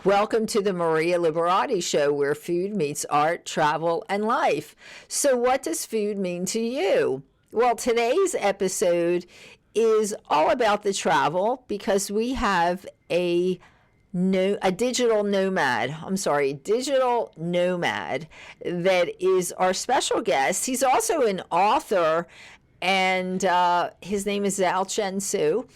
Welcome to the Maria Liberati Show, where food meets art, travel, and life. So, what does food mean to you? Well, today's episode is all about the travel because we have a digital nomad. Digital nomad that is our special guest. He's also an author, and his name is Xiaochen Su.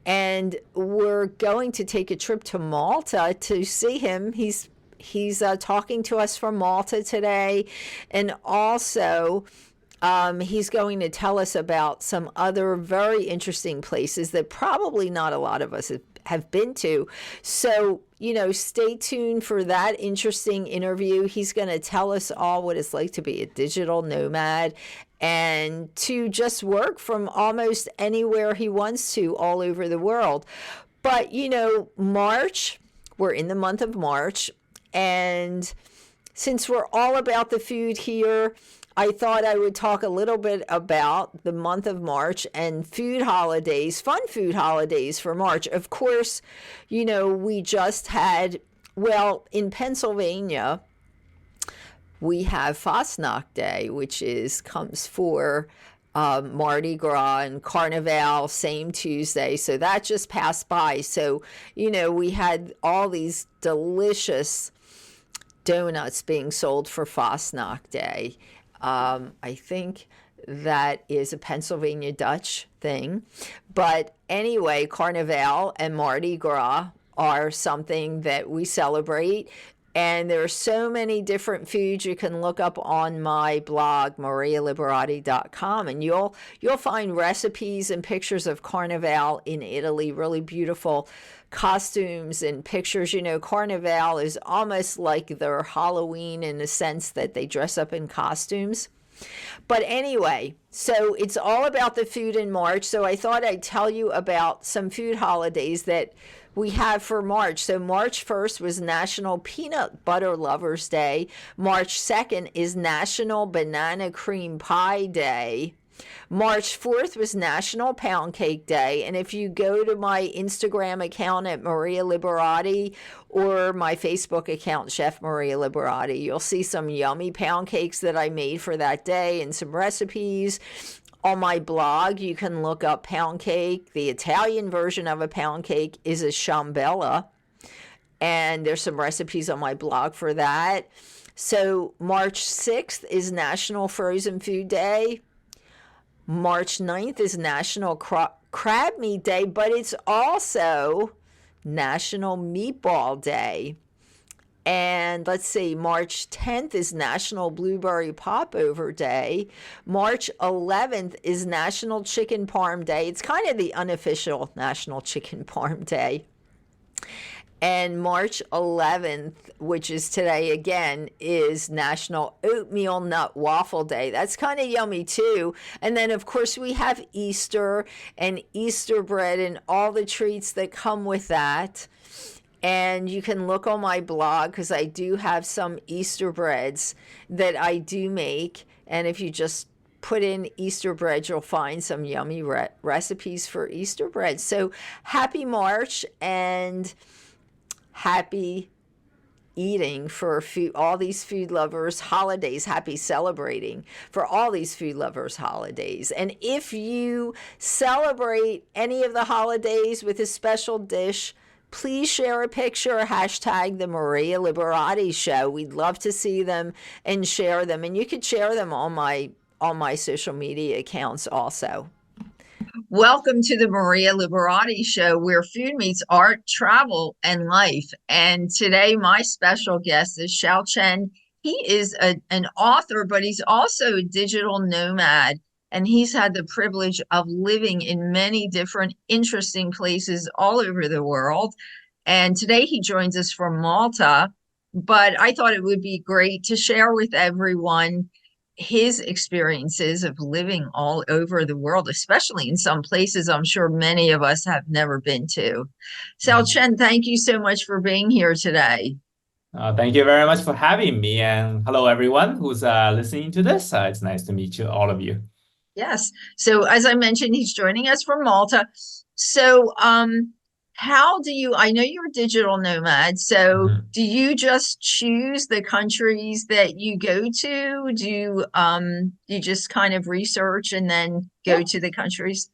And we're going to take a trip to Malta to see him. He's talking to us from Malta today, and also he's going to tell us about some other very interesting places that probably not a lot of us have been to. So, stay tuned for that interesting interview. He's going to tell us all what it's like to be a digital nomad and to just work from almost anywhere he wants to all over the world. But, March, we're in the month of March, and since we're all about the food here, I thought I would talk a little bit about the month of March and food holidays, fun food holidays for March. Of course, we just had, in Pennsylvania, we have Fastnacht Day, which comes for Mardi Gras and Carnival, same Tuesday. So that just passed by. So, we had all these delicious donuts being sold for Fastnacht Day. I think that is a Pennsylvania Dutch thing. But anyway, Carnival and Mardi Gras are something that we celebrate. And there are so many different foods you can look up on my blog, marialiberati.com, and you'll find recipes and pictures of Carnival in Italy, really beautiful costumes and pictures. Carnival is almost like their Halloween in the sense that they dress up in costumes. But anyway, so it's all about the food in March. So I thought I'd tell you about some food holidays that we have for March. So March 1st was National Peanut Butter Lovers Day. March 2nd is National Banana Cream Pie Day. March 4th was National Pound Cake Day. And if you go to my Instagram account at Maria Liberati or my Facebook account, Chef Maria Liberati, you'll see some yummy pound cakes that I made for that day and some recipes. On my blog, you can look up pound cake. The Italian version of a pound cake is a ciambella, and there's some recipes on my blog for that. So March 6th is National Frozen Food Day. March 9th is National Crab Meat Day, but it's also National Meatball Day. And let's see, March 10th is National Blueberry Popover Day. March 11th is National Chicken Parm Day. It's kind of the unofficial National Chicken Parm Day. And March 11th, which is today again, is National Oatmeal Nut Waffle Day. That's kind of yummy too. And then, of course, we have Easter and Easter bread and all the treats that come with that. And you can look on my blog because I do have some Easter breads that I do make. And if you just put in Easter bread, you'll find some yummy recipes for Easter bread. So happy March and happy eating for food, all these food lovers holidays. Happy celebrating for all these food lovers holidays. And if you celebrate any of the holidays with a special dish, please share a picture, hashtag the Maria Liberati Show. We'd love to see them and share them. And you could share them on my social media accounts also. Welcome to the Maria Liberati Show, where food meets art, travel, and life. And today, my special guest is Xiaochen. He is an author, but he's also a digital nomad. And he's had the privilege of living in many different interesting places all over the world. And today he joins us from Malta. But I thought it would be great to share with everyone his experiences of living all over the world, especially in some places I'm sure many of us have never been to. Xiaochen, thank you so much for being here today. Thank you very much for having me. And hello, everyone who's listening to this. It's nice to meet you, all of you. Yes. So as I mentioned, he's joining us from Malta. So how do you, I know you're a digital nomad, so Mhm. do you just choose the countries that you go to? Do you just kind of research and then go Yeah. to the countries?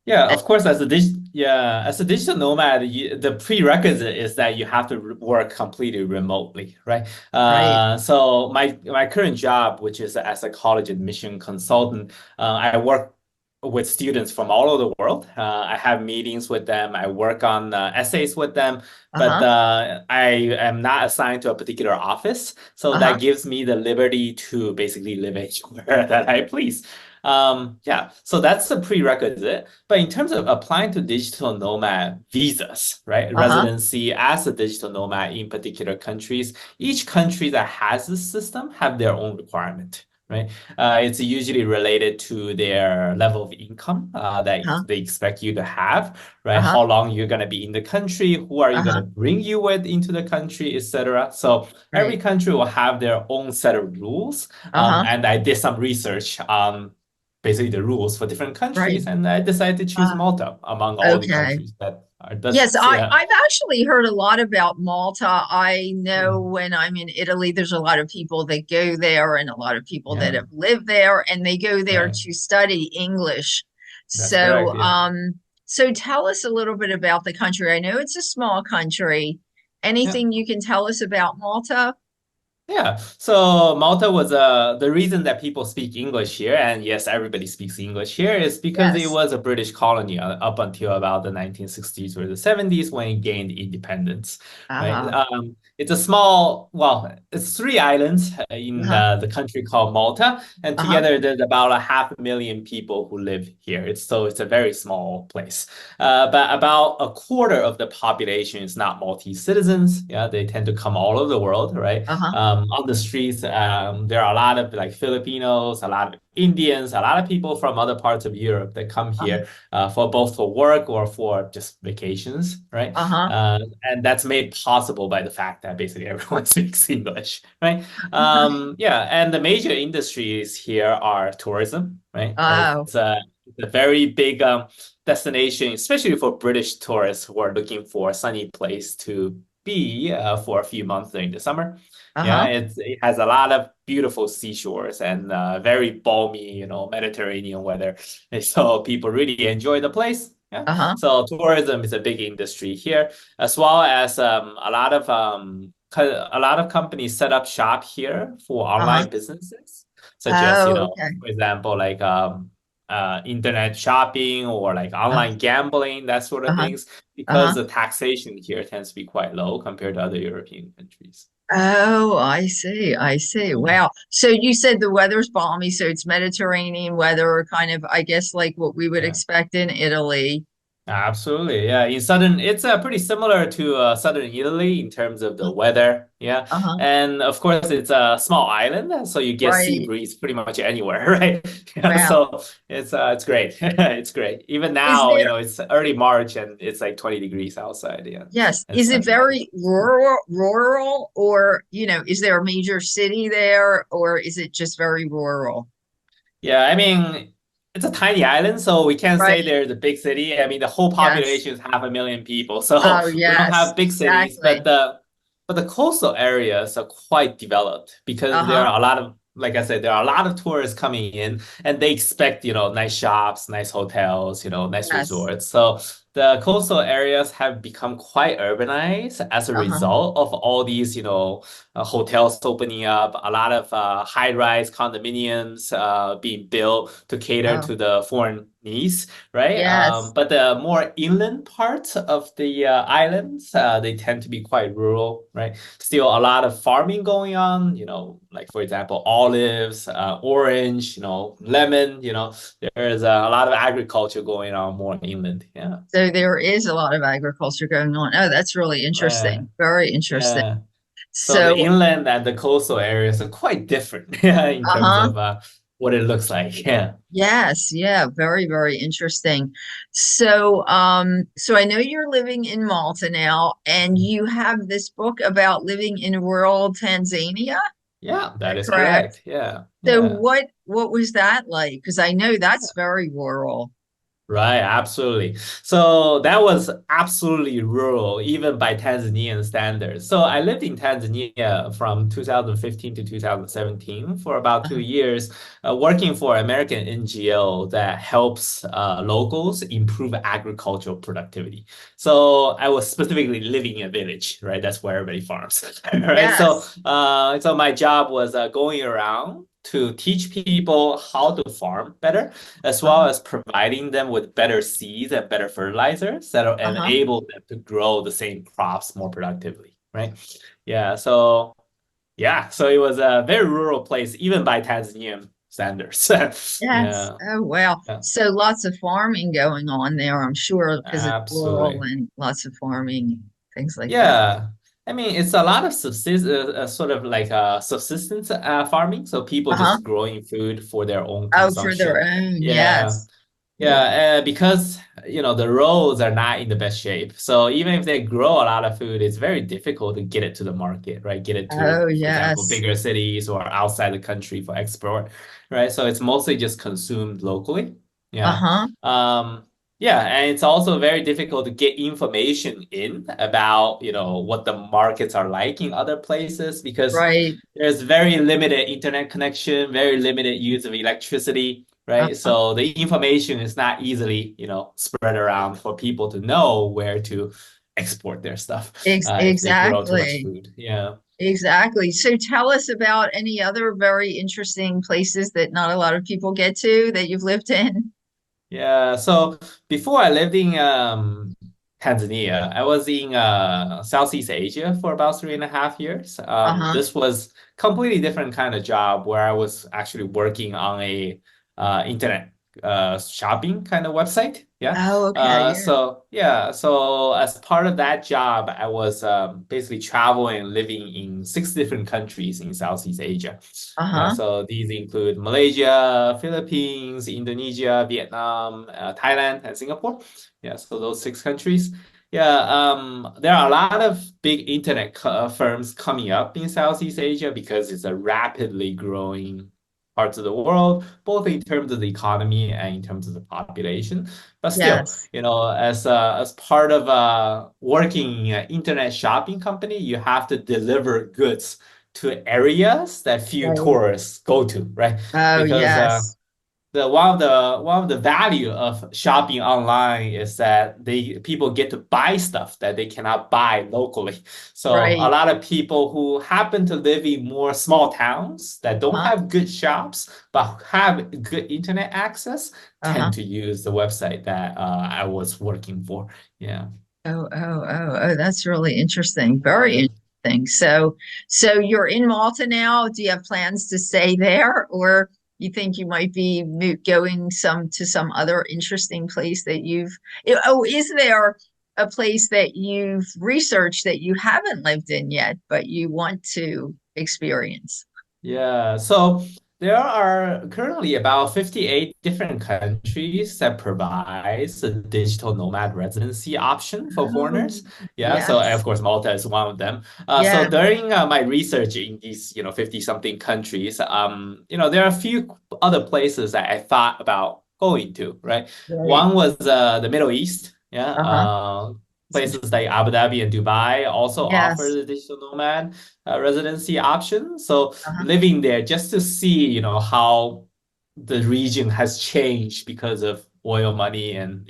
Yeah, Uh, of course, as a digital nomad, the prerequisite is that you have to work completely remotely, right? Right. So my current job, which is as a college admission consultant, I work with students from all over the world. I have meetings with them. I work on essays with them, but Uh-huh. I am not assigned to a particular office. So Uh-huh. that gives me the liberty to basically live anywhere that I please. Yeah, so that's the prerequisite. But in terms of applying to digital nomad visas, right? Uh-huh. Residency as a digital nomad in particular countries, each country that has this system have their own requirement, right? It's usually related to their level of income that Uh-huh. they expect you to have, right? Uh-huh. How long you're going to be in the country, who are you going Uh-huh. to bring you with into the country, etc. So every Right. country will have their own set of rules. Uh-huh. And I did some research on basically the rules for different Right. countries, and I decided to choose Uh, Malta among all the okay. countries that are Yes, this. Yeah, I've actually heard a lot about Malta. I know mhm. when I'm in Italy, there's a lot of people that go there and a lot of people that Yeah, have lived there and they go there right. to study English. That's correct. So, Yeah. so tell us a little bit about the country. I know it's a small country. Yeah. Anything you can tell us about Malta? Yeah, so Malta was the reason that people speak English here, and yes, everybody speaks English here, is because it Yes. was a British colony up until about the 1960s or the 70s when it gained independence, right? Uh-huh. It's a small, well, it's three islands in Uh-huh. the country called Malta, and Uh-huh. together there's about 500,000 people who live here. It's a very small place. But about a quarter of the population is not Maltese citizens. Yeah, they tend to come all over the world, right? Uh-huh. On the streets, there are a lot of like Filipinos, a lot of Indians, a lot of people from other parts of Europe that come Uh-huh. here for both for work or for just vacations, right? Uh-huh. And that's made possible by the fact that basically everyone speaks English, right? Yeah, and the major industries here are tourism, right? Oh, It's a very big destination, especially for British tourists who are looking for a sunny place to be for a few months during the summer. Yeah, uh-huh. it has a lot of beautiful seashores and very balmy, Mediterranean weather. And so people really enjoy the place. Yeah. Uh-huh. So tourism is a big industry here, as well as a lot of companies set up shop here for Uh-huh. online businesses, such as, Oh, okay. for example, like internet shopping or like Uh-huh. online gambling, that sort of Uh-huh. things, because Uh-huh. the taxation here tends to be quite low compared to other European countries. Oh, I see. I see. Yeah. Wow. So you said the weather's balmy, so it's Mediterranean weather, kind of, I guess, like what we would Yeah. expect in Italy. Absolutely. Yeah. It's pretty similar to southern Italy in terms of the weather. Yeah. Uh-huh. And of course, it's a small island, so you get sea Right. breeze pretty much anywhere, right? Yeah. Wow. So it's great. It's great. Even Is now, there, it's early March and it's like 20 degrees outside. Yeah. yes, And is it sunny all the very rural, or, is there a major city there, or is it just very rural? Yeah, I mean, it's a tiny island, so we can't say Right. there's a big city. I mean, the whole Yes. population is 500,000 people, so Oh, we don't yes, have big cities, exactly. but the coastal areas are quite developed because there Uh-huh. are a lot of, like I said, there are a lot of tourists coming in, and they expect, nice shops, nice hotels, nice Yes. resorts. So the coastal areas have become quite urbanized as a Uh-huh. result of all these, hotels opening up, a lot of high-rise condominiums being built to cater Oh, to the foreign needs, right? yes. But the more inland parts of the islands, they tend to be quite rural, right? Still a lot of farming going on, like for example, olives, orange, lemon, there's a lot of agriculture going on more inland. Yeah. So there is a lot of agriculture going on. Oh, that's really Yeah. interesting. Very interesting. Yeah. So the So, inland and the coastal areas are quite different in terms uh-huh. of what it looks like. Yeah. Yes, yeah, very, very interesting. So, so I know you're living in Malta now, and you have this book about living in rural Tanzania. Yeah, that is Correct. correct. Yeah. So Yeah. what was that like? Because I know that's very rural. Right, absolutely. So that was absolutely rural, even by Tanzanian standards. So I lived in Tanzania from 2015 to 2017 for about 2 years, working for an American NGO that helps locals improve agricultural productivity. So I was specifically living in a village, right? That's where everybody farms, right? So, Yes. so my job was going around to teach people how to farm better as well Uh-huh. as providing them with better seeds and better fertilizers that will Uh-huh. enable them to grow the same crops more productively, right? Yeah, so so it was a very rural place, even by Tanzanian standards. Yes. Yeah, Oh, well. yeah, So lots of farming going on there, I'm sure, because it's rural absolutely. and lots of farming, things like that. Yeah. I mean, it's a lot of sort of like subsistence farming. So people Uh-huh. just growing food for their own Oh, for their consumption. own. Yeah. Yes. Yeah. Yeah, because the roads are not in the best shape. So even if they grow a lot of food, it's very difficult to get it to the market, right? Get it to, Oh, for example, yes. bigger cities or outside the country for export, right? So it's mostly just consumed locally. Yeah. Uh-huh. Um, yeah, and it's also very difficult to get information in about, what the markets are like in other places because Right. there's very limited internet connection, very limited use of electricity, right? Uh-huh. So the information is not easily, spread around for people to know where to export their stuff if they grow too much Exactly. food. Yeah. Exactly. So tell us about any other very interesting places that not a lot of people get to that you've lived in. Yeah, so before I lived in Tanzania, I was in Southeast Asia for about 3.5 years. Uh-huh. This was completely different kind of job where I was actually working on a internet shopping kind of website. Yeah. Oh, okay. Yeah. So as part of that job, I was basically traveling and living in 6 different countries in Southeast Asia. Yeah, Uh-huh. so these include Malaysia, Philippines, Indonesia, Vietnam, Thailand, and Singapore. Yeah, so those 6 countries. Yeah, there are a lot of big internet firms coming up in Southeast Asia because it's a rapidly growing parts of the world, both in terms of the economy and in terms of the population. But still, Yes. as part of working in an internet shopping company, you have to deliver goods to areas that few Right. tourists go to, right? Oh, Because yes. the one of the value of shopping online is that people get to buy stuff that they cannot buy locally. So a Right. lot of people who happen to live in more small towns that don't Uh-huh. have good shops but have good internet access Uh-huh. tend to use the website that I was working for. Yeah. Oh, that's really interesting. Very Yeah. interesting. So you're in Malta now. Do you have plans to stay there, or you think you might be going to some other interesting place that oh, is there a place that you've researched that you haven't lived in yet, but you want to experience? Yeah, so there are currently about 58 different countries that provides a digital nomad residency option for Oh, foreigners. Yeah, so and of yes. course Malta is one of them. So Yes. during my research in these, 50 something countries, there are a few other places that I thought about going to, right? Right. One was the Middle East. Yeah, Uh-huh. It's places like Abu Dhabi and Dubai also offer Yes. the digital nomad residency option. So Uh-huh. living there just to see, how the region has changed because of oil money and,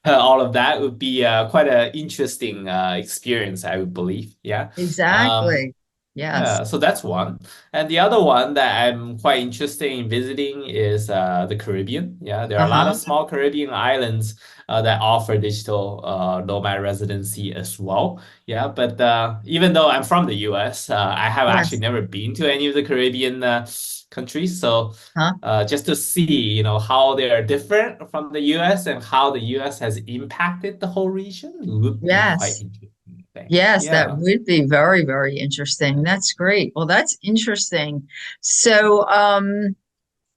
all of that would be quite an interesting experience, I would believe. Yeah. Um, Exactly. Yes. yeah, so that's one. And the other one that I'm quite interested in visiting is the Caribbean. Yeah, there are a lot Uh-huh. of small Caribbean islands that offer digital nomad residency as well. Yeah, but even though I'm from the US, I have actually Yes. never been to any of the Caribbean countries. So Huh? just to see, how they are different from the US and how the US has impacted the whole region would be quite Yes. interesting, I think. Yes, that Yeah. would be very, very interesting. That's great. Well, that's interesting. So,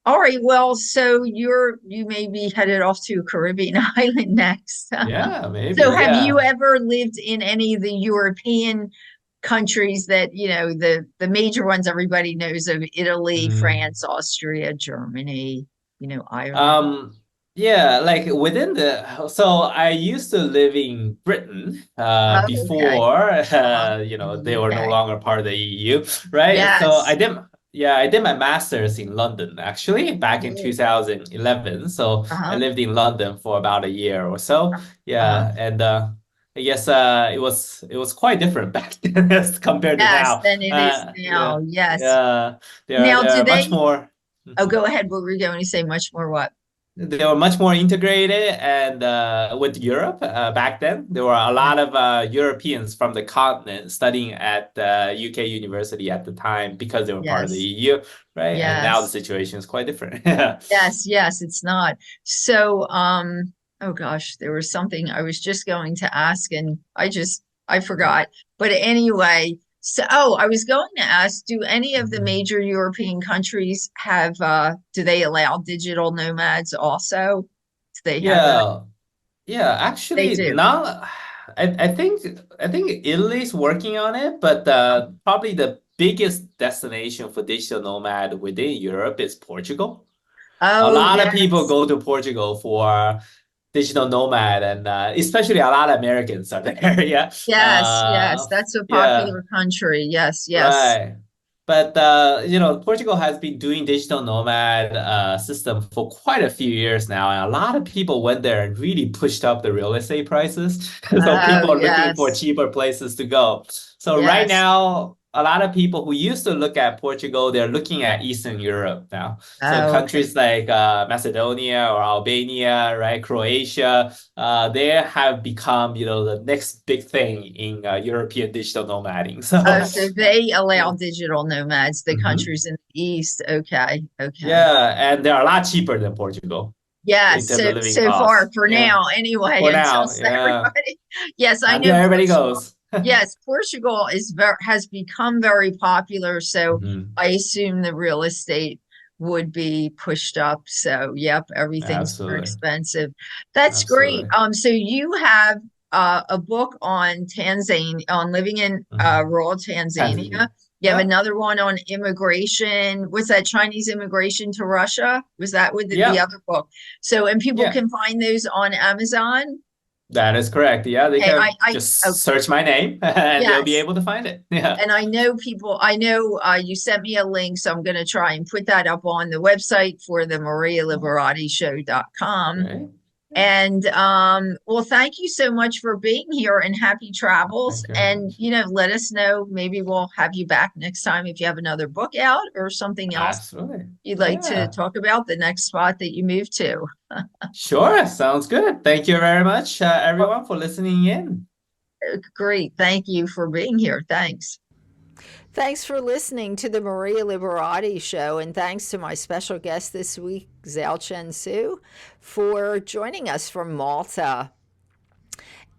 all right. Well, so you may be headed off to a Caribbean island next. Yeah, maybe. So have you Yeah. ever lived in any of the European countries that, the major ones everybody knows of: Italy, Mm. France, Austria, Germany, Ireland? Um, Yeah, like within so I used to live in Britain Oh, okay. before In the they were no UK. longer part of the EU, right? So Yes. I did my master's in London actually back in Oh, 2011. So I uh-huh. lived in London for about a year or so. Uh-huh. Yeah, and I guess it was quite different back then as compared to Yes, now. then it is now. Yes. Yeah, Now, there do are much they? more. Oh, go ahead. What were you going to say? Much more what? They were much more integrated and with Europe back then. There were a Yeah. lot of Europeans from the continent studying at UK university at the time because they were part of the Yes. EU, right? And now the Yes. situation is quite different. Yes. Yes. It's not. So, oh gosh, there was something I was just going to ask and I forgot. But anyway, I was going to ask, do any of the Mhm. major European countries have, do they allow digital nomads also? Do they have that? Yeah, yeah. They Actually, do. now I think Italy's working on it, but probably the biggest destination for digital nomad within Europe is Portugal. A Oh, lot of people yes. go to Portugal for digital nomad, and especially a lot of Americans are there. Yeah, Yes, yes, that's a yeah, popular country. Yes, yes. right. But Portugal has been doing digital nomad system for quite a few years now, and a lot of people went there and really pushed up the real estate prices. So Oh, people are looking for yes, cheaper places to go. So right yes. now, a lot of people who used to look at Portugal, they're looking at Eastern Europe now. So Oh, okay. countries like Macedonia or Albania, right, Croatia, they have become, the next big thing in European digital nomading. Oh, So, so they allow yeah. digital nomads, the Hmm. countries in the East. Okay, okay. Yeah, and they're a lot cheaper than Portugal in Yes, terms so of living so far costs. for Yeah, now, anyway, for until now, yeah, everybody. Yes, I until know everybody Portugal. goes. Yes, Portugal is very has become very popular, so Hmm. I assume the real estate would be pushed up. So, yep, everything's more Absolutely, expensive. That's great. absolutely. So you have a book on Tanzania, on living in Hmm. rural Tanzania. Tanzania. You have Yeah, another one on immigration. Was that Chinese immigration to Russia? Was that with the yeah, other book? So, and people yeah. can find those on Amazon. That is correct. Yeah, they Okay, can oh, just search my name and they'll be yes. able to find it. Yeah. And I know you sent me a link, so I'm going to try and put that up on the website for the marialiberattishow.com. Right. Yeah. And well, thank you so much for being here and happy travels. Thank you very And, much. let us know. Maybe we'll have you back next time if you have another book out or something else Absolutely. you'd like to Yeah. talk about the next spot that you move to. Sure. Sounds good. Thank you very much, everyone, for listening in. Great. Thank you for being here. Thanks. Thanks for listening to the Maria Liberati Show, and thanks to my special guest this week, Xiaochen Su, for joining us from Malta.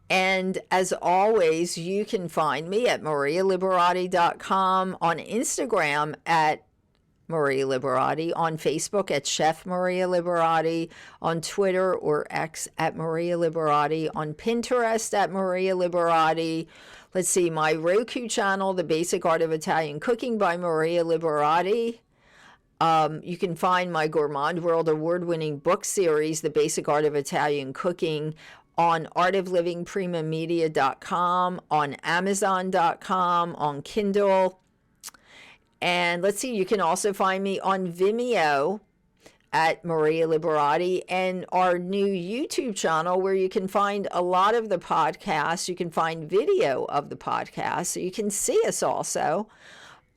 And as always, you can find me at marialiberati.com, on Instagram at Maria Liberati, on Facebook at Chef Maria Liberati, on Twitter or X at Maria Liberati, on Pinterest at Maria Liberati. Let's see, my Roku channel, The Basic Art of Italian Cooking by Maria Liberati. You can find my Gourmand World award-winning book series, The Basic Art of Italian Cooking, on artoflivingprimamedia.com, on amazon.com, on Kindle. And let's see, you can also find me on Vimeo at Maria Liberati, and our new YouTube channel where you can find a lot of the podcasts. You can find video of the podcast, so you can see us also.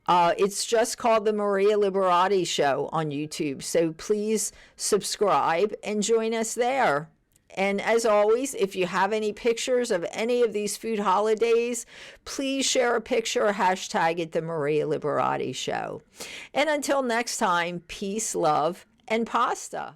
It's just called the Maria Liberati Show on YouTube. So please subscribe and join us there. And as always, if you have any pictures of any of these food holidays, please share a picture or hashtag it the Maria Liberati Show. And until next time, peace, love, and pasta.